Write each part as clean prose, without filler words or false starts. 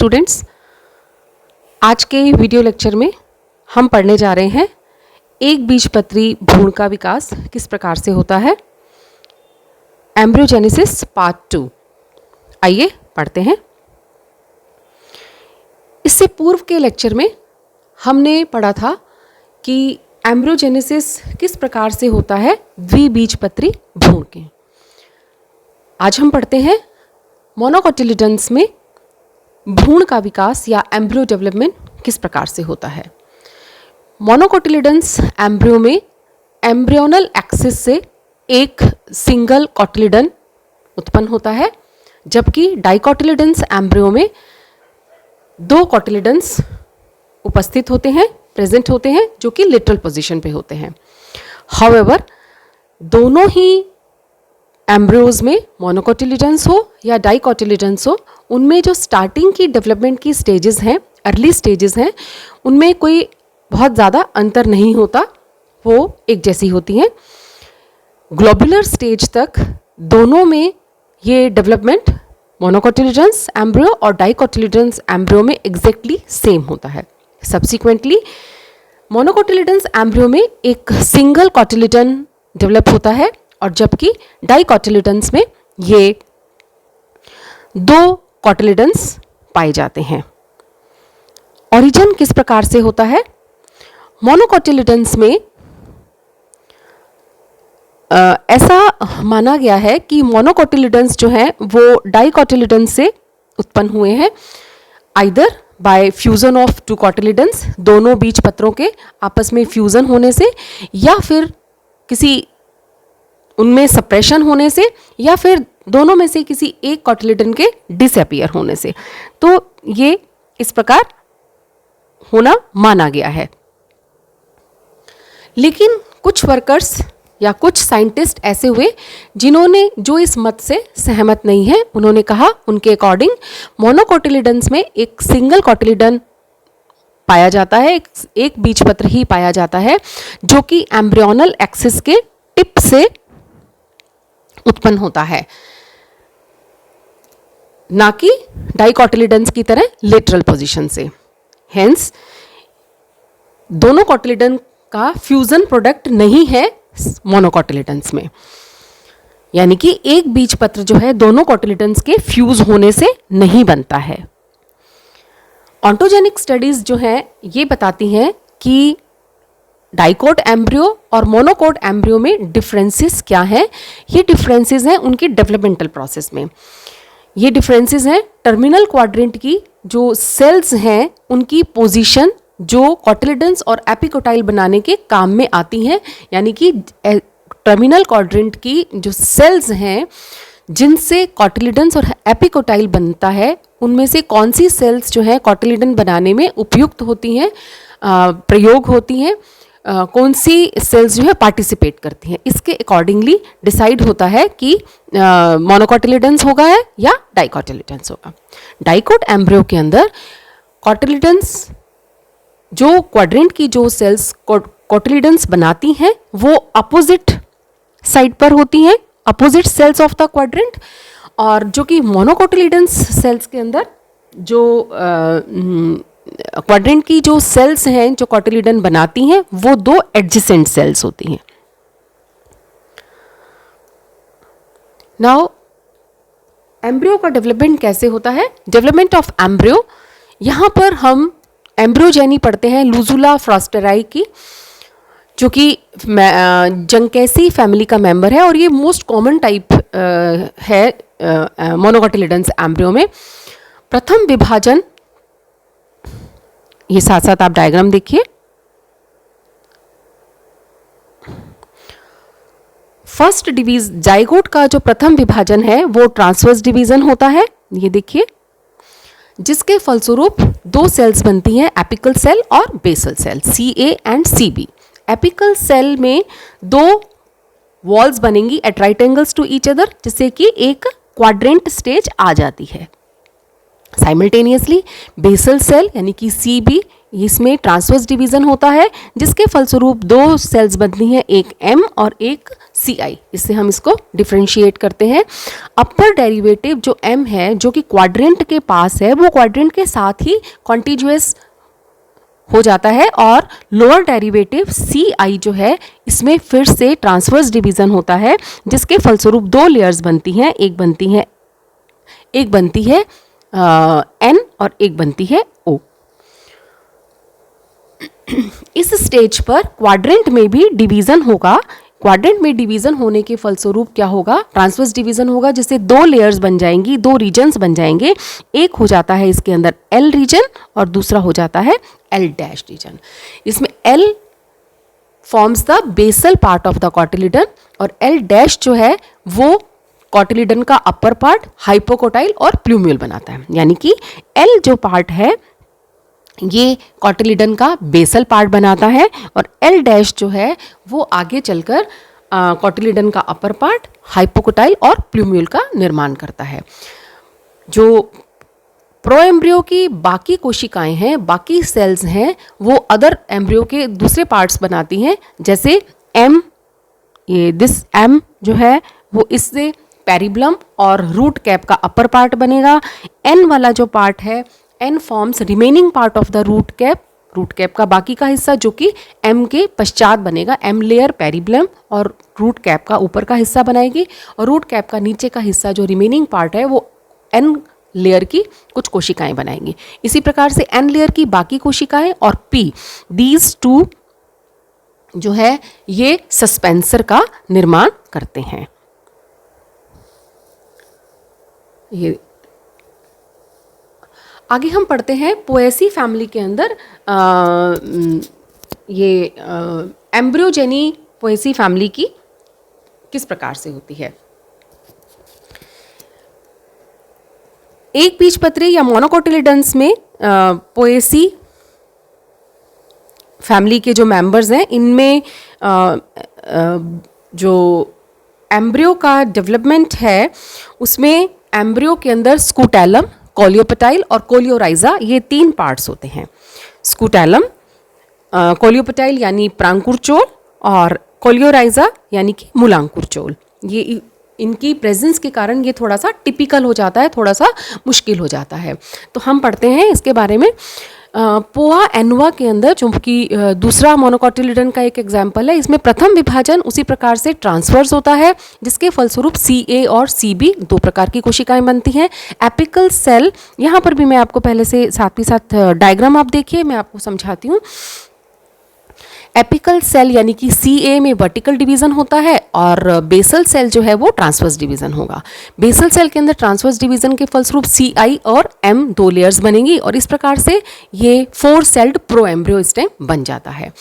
Students, आज के video lecture में हम पढ़ने जा रहे हैं एक बीजपत्री भ्रूण का विकास किस प्रकार से होता है, एम्ब्रियोजेनेसिस पार्ट 2। आइए पढ़ते हैं। इससे पूर्व के लेक्चर में हमने पढ़ा था कि एम्ब्रियोजेनेसिस किस प्रकार से होता है द्विबीजपत्री भ्रूण के। आज हम पढ़ते हैं मोनोकोटिलिडन्स में भ्रूण का विकास या एम्ब्रियो डेवलपमेंट किस प्रकार से होता है। मोनोकोटिलिडन्स एम्ब्रियो में एम्ब्रियोनल एक्सिस से एक सिंगल कोटिलिडन उत्पन्न होता है, जबकि डाइकोटिलिडन्स एम्ब्रियो में दो कोटिलिडन्स उपस्थित होते हैं, प्रेजेंट होते हैं, जो कि लिटरल पोजीशन पे होते हैं। हाउएवर दोनों ही एम्ब्रियोज में मोनोकोटिलिडन्स हो या डाइकोटिलिडन्स हो, उनमें जो स्टार्टिंग की डेवलपमेंट की स्टेजेस हैं, अर्ली स्टेजेस हैं, उनमें कोई बहुत ज़्यादा अंतर नहीं होता, वो एक जैसी होती हैं। ग्लोबुलर स्टेज तक दोनों में ये डेवलपमेंट मोनोकोटिलिडन्स एम्ब्रियो और डाइकोटिलिडन्स एम्ब्रियो में एग्जैक्टली सेम होता है। सब्सिक्वेंटली मोनोकोटिलिडन्स एम्ब्रियो में एक सिंगल कोटिलिडन डेवलप होता है, और जबकि डाइकोटिलिडन्स में ये दो कोटिलिडन्स पाए जाते हैं। ओरिजिन किस प्रकार से होता है? मोनोकोटिलिडन्स में ऐसा माना गया है कि मोनोकोटिलिडन्स जो हैं वो डाइकोटिलिडन्स से उत्पन्न हुए हैं, either by fusion of two cotyledons, दोनों बीजपत्रों के आपस में फ्यूजन होने से, या फिर किसी उनमें सप्रेशन होने से, या फिर दोनों में से किसी एक कोटिलिडन के डिसअपीयर होने से। तो ये इस प्रकार होना माना गया है। लेकिन कुछ वर्कर्स या कुछ साइंटिस्ट ऐसे हुए जिन्होंने जो इस मत से सहमत नहीं है। उन्होंने कहा उनके अकॉर्डिंग मोनोकोटिलिडन्स में एक सिंगल कोटिलिडन पाया जाता है, एक बीजपत्र ही पाया जाता है, जो कि एम्ब्रियोनल एक्सिस के टिप से उत्पन्न होता है, ना कि डाइकोटिलिडन्स की तरह लेटरल पोजीशन से। हेंस दोनों कोटिलिडन का फ्यूजन प्रोडक्ट नहीं है मोनोकोटिलिडन्स में, यानी कि एक बीजपत्र जो है दोनों कोटिलिडन्स के फ्यूज होने से नहीं बनता है। ऑन्टोजेनिक स्टडीज जो है ये बताती हैं कि डाइकोट एम्ब्रियो और मोनोकोट एम्ब्रियो में डिफरेंसेस क्या हैं। ये डिफरेंसेस हैं उनकी डेवलपमेंटल प्रोसेस में। ये डिफरेंसेस हैं टर्मिनल क्वाड्रेंट की जो सेल्स हैं उनकी पोजीशन, जो कोटिलिडन्स और एपिकोटाइल बनाने के काम में आती हैं, यानी कि टर्मिनल क्वाड्रेंट की जो सेल्स हैं जिनसे कोटिलिडन्स और एपिकोटाइल बनता है, उनमें से कौन सी सेल्स जो है कोटिलिडन बनाने में उपयुक्त होती हैं, प्रयोग होती हैं, कौन सी सेल्स जो है पार्टिसिपेट करती हैं, इसके अकॉर्डिंगली डिसाइड होता है कि मोनोकोटिलिडन्स होगा है या डाइकोटिलिडन्स होगा। डाइकोट एम्ब्रियो के अंदर कोटिलिडन्स, जो क्वाड्रेंट की जो सेल्स कोटिलिडन्स बनाती हैं, वो अपोजिट साइड पर होती हैं, opposite cells of the quadrant, और जो कि मोनोकोटिलिडन्स सेल्स के अंदर जो क्वाड्रेंट की जो सेल्स हैं जो कोटिलिडन बनाती हैं, वो दो एडजेसेंट सेल्स होती हैं। नाउ एम्ब्रियो का डेवलपमेंट कैसे होता है? डेवलपमेंट ऑफ एम्ब्रियो, यहाँ पर हम एम्ब्रियोजेनी पढ़ते हैं लूजुला फ्रॉस्टेराई की, जो कि जंकेसी फैमिली का मेंबर है, और ये मोस्ट कॉमन टाइप है मोनोकोटिलिडन्स एम्ब्रियो में। प्रथम विभाजन, ये साथ साथ आप डायग्राम देखिए। फर्स्ट डिवीजन, जाइगोट का जो प्रथम विभाजन है वो ट्रांसवर्स डिवीजन होता है, ये देखिए, जिसके फलस्वरूप दो सेल्स बनती हैं, एपिकल सेल और basal cell, CA and CB। Apical cell में दो वॉल्स बनेंगी at right angles to each other, जिससे कि एक क्वाड्रेंट स्टेज आ जाती है। साइमल्टेनियसली बेसल सेल यानी कि CB, इसमें ट्रांसवर्स डिवीजन होता है जिसके फलस्वरूप दो सेल्स बनती हैं, एक एम और एक सी आई। इससे हम इसको डिफ्रेंशिएट करते हैं। अपर डेरिवेटिव जो एम है जो कि क्वाड्रेंट के पास है वो क्वाड्रेंट के साथ ही कॉन्टिग्यूअस हो जाता है, और लोअर डेरिवेटिव सी आई जो है इसमें फिर से ट्रांसवर्स डिवीजन होता है जिसके फलस्वरूप दो लेयर्स बनती हैं, एक बनती है एन और एक बनती है ओ। इस स्टेज पर क्वाड्रेंट में भी डिवीजन होगा। क्वाड्रेंट में डिवीजन होने के फलस्वरूप क्या होगा, ट्रांसवर्स डिवीजन होगा जिससे दो लेयर्स बन जाएंगी, दो रीजन्स बन जाएंगे। एक हो जाता है इसके अंदर एल रीजन और दूसरा हो जाता है एल डैश रीजन। इसमें L forms the basal part of the cotyledon और एल डैश जो है वो कॉटिलिडन का अपर पार्ट, हाइपोकोटाइल और प्लूम्यूल बनाता है। यानी कि एल जो पार्ट है ये कॉटिलिडन का बेसल पार्ट बनाता है और एल डैश जो है वो आगे चलकर कॉटिलिडन का अपर पार्ट, हाइपोकोटाइल और प्लूम्यूल का निर्माण करता है। जो प्रो एम्ब्रियो की बाकी कोशिकाएं हैं, बाकी सेल्स हैं, वो अदर एम्ब्रियो के दूसरे पार्ट्स बनाती हैं। जैसे एम, ये दिस एम जो है वो इससे पेरिब्लम और रूट कैप का अपर पार्ट बनेगा। एन वाला जो पार्ट है, N forms remaining part of the root cap का बाकी का हिस्सा जो कि एम के पश्चात बनेगा। एम लेयर पेरिब्लम और रूट कैप का ऊपर का हिस्सा बनाएगी और रूट कैप का नीचे का हिस्सा जो रिमेनिंग पार्ट है वो एन लेयर की कुछ कोशिकाएं बनाएंगी। इसी प्रकार से एन लेयर की बाकी कोशिकाएं और पी, दीज टू जो है ये सस्पेंसर का निर्माण करते हैं। ये आगे हम पढ़ते हैं पोएसी फैमिली के अंदर ये एम्ब्रियोजेनी पोएसी फैमिली की किस प्रकार से होती है। एक बीजपत्री या मोनोकोटिलिडन्स में पोएसी फैमिली के जो मेंबर्स हैं इनमें जो एम्ब्रियो का डेवलपमेंट है उसमें एम्ब्रियो के अंदर स्कूटैलम, कोलियोपेटाइल और कोलियोराइजा ये तीन पार्ट्स होते हैं। स्कूटैलम, कोलियोपेटाइल यानी प्रांकुरचोल और कोलियोराइजा यानी कि मूलांकुरचोल। ये इनकी प्रेजेंस के कारण ये थोड़ा सा टिपिकल हो जाता है, थोड़ा सा मुश्किल हो जाता है। तो हम पढ़ते हैं इसके बारे में। पोआ एनुआ के अंदर जो कि दूसरा मोनोकोटिलिडन का एक एग्जाम्पल है, इसमें प्रथम विभाजन उसी प्रकार से ट्रांसवर्स होता है जिसके फलस्वरूप सी ए और सी बी दो प्रकार की कोशिकाएं बनती हैं। एपिकल सेल, यहाँ पर भी मैं आपको पहले से साथ ही साथ डायग्राम आप देखिए, मैं आपको समझाती हूँ। एपिकल सेल यानी कि सी ए में वर्टिकल डिवीजन होता है और बेसल सेल जो है वो ट्रांसवर्स डिवीजन होगा। बेसल सेल के अंदर ट्रांसवर्स डिवीजन के फलस्वरूप सी आई और एम दो लेयर्स बनेंगी और इस प्रकार से ये 4 सेल्ड प्रो एम्ब्रियो इस टाइम बन जाता है।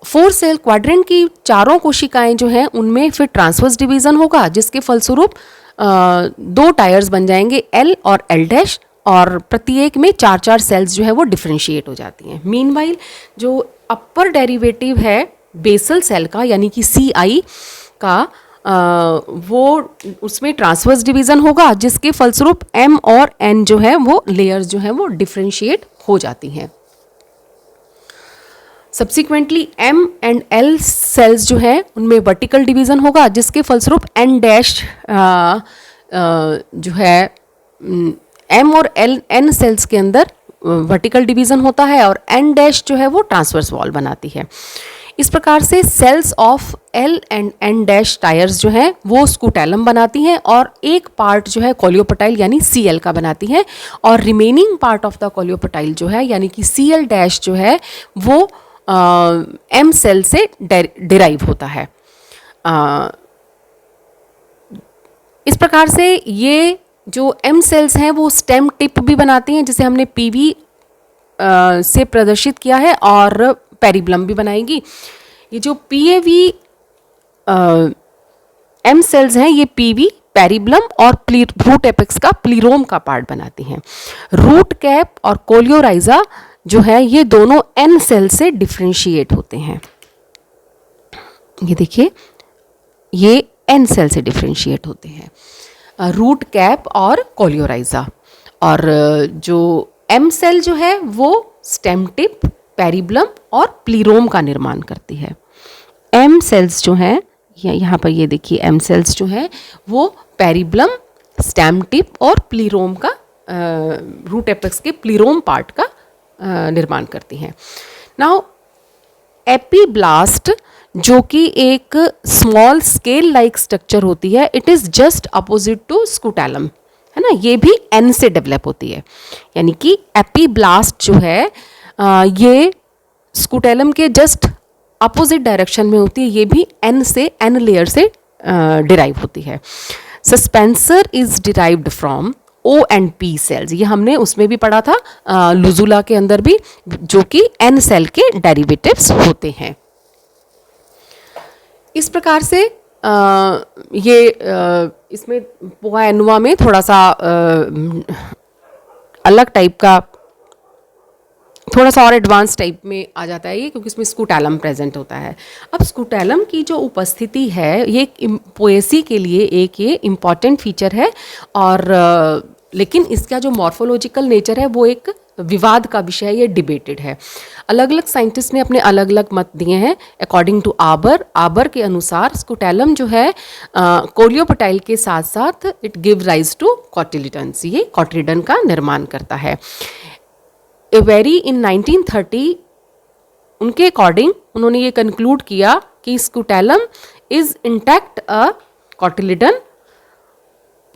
4 सेल क्वाड्रेंट की चारों कोशिकाएं जो हैं उनमें फिर ट्रांसवर्स डिवीजन होगा जिसके फलस्वरूप 2 टायर्स बन जाएंगे, एल और एल डैश, और प्रत्येक में 4-4 सेल्स जो है वो डिफ्रेंशिएट हो जाती हैं। मीनवाइल जो अपर डेरिवेटिव है बेसल सेल का यानी कि सी आई का वो उसमें ट्रांसवर्स डिवीजन होगा जिसके फलस्वरूप एम और एन जो है वो लेयर्स जो है वो डिफ्रेंशिएट हो जाती हैं। Subsequently M and L cells जो है उनमें वर्टिकल डिवीजन होगा जिसके फलस्वरूप एन डैश जो है एम और एल एन सेल्स के अंदर वर्टिकल डिवीजन होता है और एन डैश जो है वो ट्रांसवर्स वॉल बनाती है। इस प्रकार से cells of L and N dash tiers जो है वो स्कूटैलम बनाती हैं और एक पार्ट जो है कोलियोपेटाइल यानी सी एल का बनाती हैं और रिमेनिंग पार्ट ऑफ द कोलियोपेटाइल जो है यानी कि सी एल डैश जो है वो एम सेल से डिराइव होता है। इस प्रकार से ये जो एम सेल्स हैं वो स्टेम टिप भी बनाती हैं जिसे हमने पीवी से प्रदर्शित किया है और पेरिब्लम भी बनाएगी। ये जो पीएवी एम सेल्स हैं ये पीवी, पेरिब्लम और रूट एपेक्स का प्लीरोम का पार्ट बनाती हैं। रूट कैप और कोलियोराइजा जो है ये दोनों एन सेल से डिफ्रेंशिएट होते हैं। ये देखिए ये एन सेल से डिफ्रेंशिएट होते हैं, रूट कैप और कोलियोराइजा। और जो एम सेल जो है वो स्टेम टिप, पेरिब्लम और प्लीरोम का निर्माण करती है। एम सेल्स जो हैं, यहाँ पर ये देखिए एम सेल्स जो हैं वो पेरिब्लम, स्टेम टिप और प्लीरोम का रूट एपेक्स के प्लीरोम पार्ट का निर्माण करती हैं। नाउ एपीब्लास्ट जो कि एक स्मॉल स्केल लाइक स्ट्रक्चर होती है, it is just opposite to scutellum, है ना, ये भी एन से डेवलप होती है। यानी कि एपीब्लास्ट जो है ये स्कूटैलम के जस्ट अपोजिट डायरेक्शन में होती है, ये भी एन लेयर से डिराइव होती है। Suspensor is derived from O and P cells, ये हमने उसमें भी पढ़ा था लुजुला के अंदर भी, जो कि एन सेल के डेरिवेटिव्स होते हैं। इस प्रकार से इसमें पोहा एनुआ में थोड़ा सा अलग टाइप का, थोड़ा सा और एडवांस टाइप में आ जाता है ये, क्योंकि इसमें स्कूटैलम प्रेजेंट होता है। अब स्कूटैलम की जो उपस्थिति है ये पोएसी के लिए एक ये इम्पॉर्टेंट फीचर है, और लेकिन इसका जो मॉर्फोलॉजिकल नेचर है वो एक विवाद का विषय है, ये डिबेटेड है। अलग अलग साइंटिस्ट ने अपने अलग अलग मत दिए हैं। अकॉर्डिंग टू आबर के अनुसार स्कूटैलम जो है कोलियोपटाइल के साथ साथ it give rise to cotyledons, ये कॉटिलिडन का निर्माण करता है। एवेरी इन 1930 उनके अकॉर्डिंग उन्होंने ये कंक्लूड किया कि scutellum is intact a cotyledon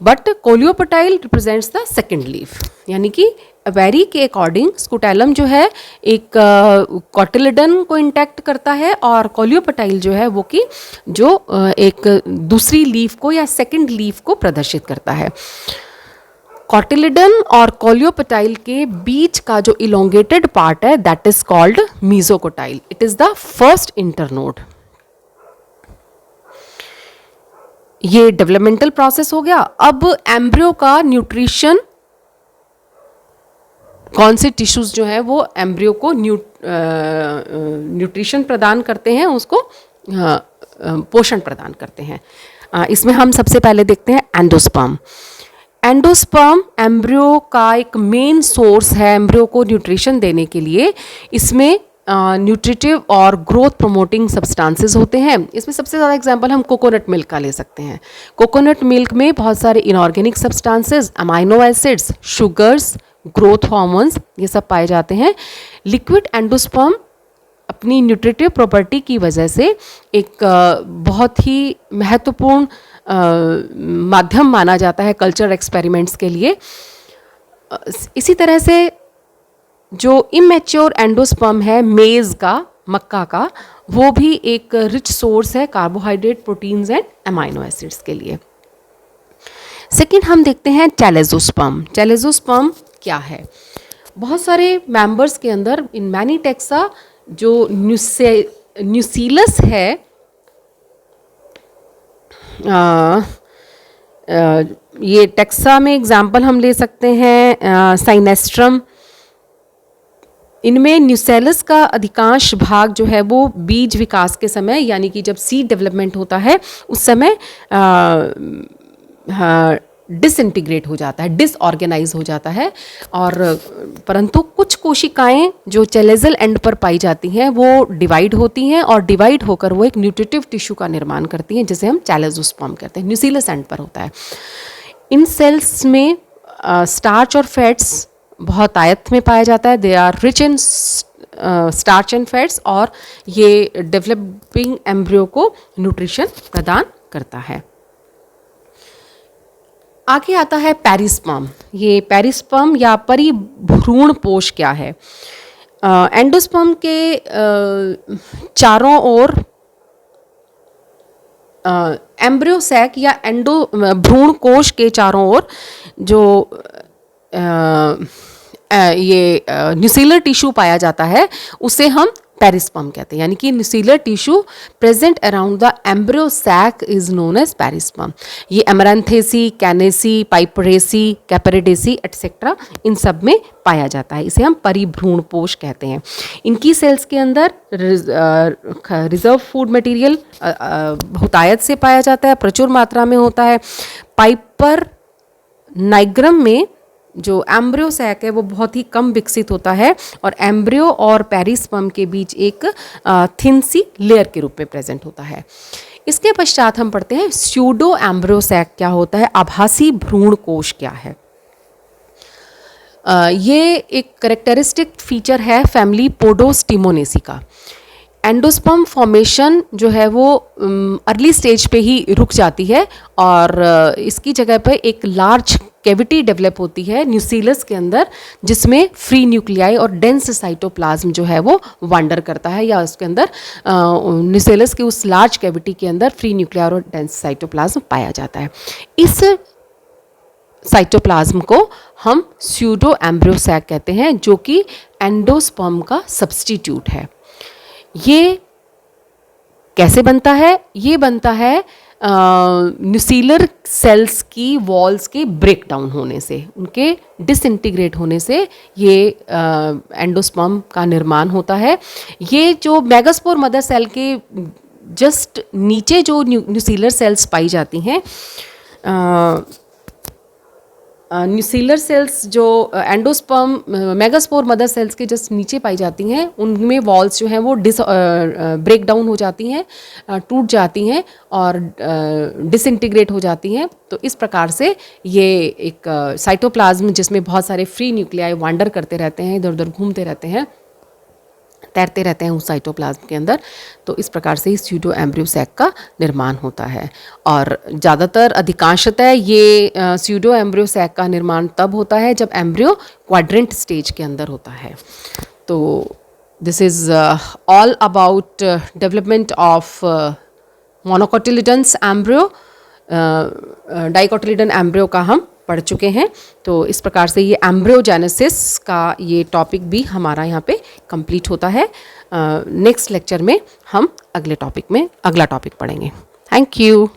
but coleoptile represents the second leaf. यानी कि एवेरी के अकॉर्डिंग स्कूटैलम जो है एक कॉटिलिडन को इंटैक्ट करता है, और कोलियोपटाइल जो है वो कि जो एक दूसरी लीफ को या सेकेंड लीफ को प्रदर्शित करता है। कॉटिलिडन और कोलियोपटाइल के बीच का जो इलोंगेटेड पार्ट है that is called mesocotyl, it is the first internode. ये डेवलपमेंटल प्रोसेस हो गया। अब एम्ब्रियो का न्यूट्रिशन, कौन से टिश्यूज जो है वो एम्ब्रियो को न्यूट्रिशन प्रदान करते हैं, उसको पोषण प्रदान करते हैं। इसमें हम सबसे पहले देखते हैं एंडोस्पर्म। एंडोस्पर्म एम्ब्रियो का एक मेन सोर्स है एम्ब्रियो को न्यूट्रिशन देने के लिए। इसमें न्यूट्रिटिव और ग्रोथ प्रमोटिंग सब्सटेंसेस होते हैं। इसमें सबसे ज़्यादा एग्जांपल हम कोकोनट मिल्क का ले सकते हैं। कोकोनट मिल्क में बहुत सारे inorganic substances, amino acids, sugars, growth hormones, ये सब पाए जाते हैं। लिक्विड एंडोस्पर्म अपनी न्यूट्रिटिव प्रॉपर्टी की वजह से एक बहुत ही महत्वपूर्ण माध्यम माना जाता है कल्चर एक्सपेरिमेंट्स के लिए। इसी तरह से जो इमेच्योर एंडोस्पर्म है मेज़ का, मक्का का, वो भी एक रिच सोर्स है carbohydrate, proteins and amino acids के लिए। सेकेंड हम देखते हैं चैलेजोस्पर्म। चैलेजोस्पर्म क्या है? बहुत सारे मेंबर्स के अंदर इन मैनी टेक्सा जो न्यूसीलस है, ये टेक्सा में एग्जाम्पल हम ले सकते हैं साइनेस्ट्रम। इनमें न्यूसेलस का अधिकांश भाग जो है वो बीज विकास के समय, यानी कि जब सीड डेवलपमेंट होता है उस समय डिसइंटीग्रेट हो जाता है, डिसऑर्गेनाइज हो जाता है। और परंतु कुछ कोशिकाएं जो चैलेजल एंड पर पाई जाती हैं वो डिवाइड होती हैं, और डिवाइड होकर वो एक न्यूट्रिटिव टिश्यू का निर्माण करती हैं, जिसे हम चैलेजोस्पर्म कहते हैं। न्यूसीलस एंड पर होता है। इन सेल्स में स्टार्च और फैट्स बहुत आयत में पाया जाता है। They are rich in starch and fats, और ये डेवलपिंग एम्ब्रियो को न्यूट्रिशन प्रदान करता है। आगे आता है पेरिस्पर्म। ये पेरिस्पर्म या परिभ्रूण पोष क्या है? एंडोस्पर्म के चारों ओर एम्ब्रियो सैक या एंडो भ्रूण कोश के चारों ओर जो ये न्यूसीलर टिश्यू पाया जाता है उसे हम पेरिस्पर्म कहते हैं। यानी कि nucellar tissue present around the embryo sac is known as perisperm. ये एमरैंथेसी, कैनेसी, पाइपरेसी, कैपरिडेसी एटसेट्रा इन सब में पाया जाता है। इसे हम परिभ्रूण पोष कहते हैं। इनकी सेल्स के अंदर रिजर्व फूड मटेरियल बहुतायत से पाया जाता है, प्रचुर मात्रा में होता है। पाइपर नाइग्रम में जो एम्ब्रियो सैक है वो बहुत ही कम विकसित होता है और एम्ब्रियो और पेरिस्पर्म के बीच एक थिन सी लेयर के रूप में प्रेजेंट होता है। इसके पश्चात हम पढ़ते हैं स्यूडो एम्ब्रियो सैक क्या होता है, आभासी भ्रूण कोश क्या है। ये एक करेक्टरिस्टिक फीचर है फैमिली पोडोस्टिमोनेसी का। एंडोस्पर्म फॉर्मेशन जो है वो अर्ली स्टेज पे ही रुक जाती है और इसकी जगह पर एक लार्ज कैविटी डेवलप होती है न्यूसीलस के अंदर, जिसमें फ्री न्यूक्लियाई और डेंस साइटोप्लाज्म जो है वो वांडर करता है, या उसके अंदर न्यूसीलस के उस लार्ज कैविटी के अंदर फ्री न्यूक्लियाई और डेंस साइटोप्लाज्म पाया जाता है। इस साइटोप्लाज्म को हम स्यूडो एम्ब्रियो सैक कहते हैं, जो कि एंडोस्पर्म का सब्स्टिट्यूट है। ये कैसे बनता है? ये बनता है न्यूसीलर सेल्स की वॉल्स के ब्रेक डाउन होने से, उनके डिसइंटीग्रेट होने से ये एंडोस्पर्म का निर्माण होता है। ये जो मेगास्पोर मदर सेल के जस्ट नीचे जो न्यूसीलर सेल्स पाई जाती हैं, न्यूसीलर सेल्स जो एंडोस्पर्म मेगास्पोर मदर सेल्स के जस्ट नीचे पाई जाती हैं, उनमें वॉल्स जो हैं वो ब्रेक डाउन हो जाती हैं, टूट जाती हैं और डिसइंटीग्रेट हो जाती हैं। तो इस प्रकार से ये एक साइटोप्लाज्म जिसमें बहुत सारे फ्री न्यूक्लियाई वांडर करते रहते हैं, इधर उधर घूमते रहते हैं, तैरते रहते हैं उस साइटोप्लाज्म के अंदर। तो इस प्रकार से इस स्यूडो एम्ब्रियो सैक का निर्माण होता है और ज़्यादातर अधिकांशतः ये स्यूडो एम्ब्रियो सैक का निर्माण तब होता है जब एम्ब्रियो क्वाड्रेंट स्टेज के अंदर होता है। तो this is all about development of मोनोकोटिलिडन्स embryo. Dicotyledon embryo का हम पढ़ चुके हैं। तो इस प्रकार से ये एम्ब्रियोजेनेसिस का ये टॉपिक भी हमारा यहाँ पे कंप्लीट होता है। नेक्स्ट लेक्चर में हम अगला टॉपिक पढ़ेंगे। Thank you.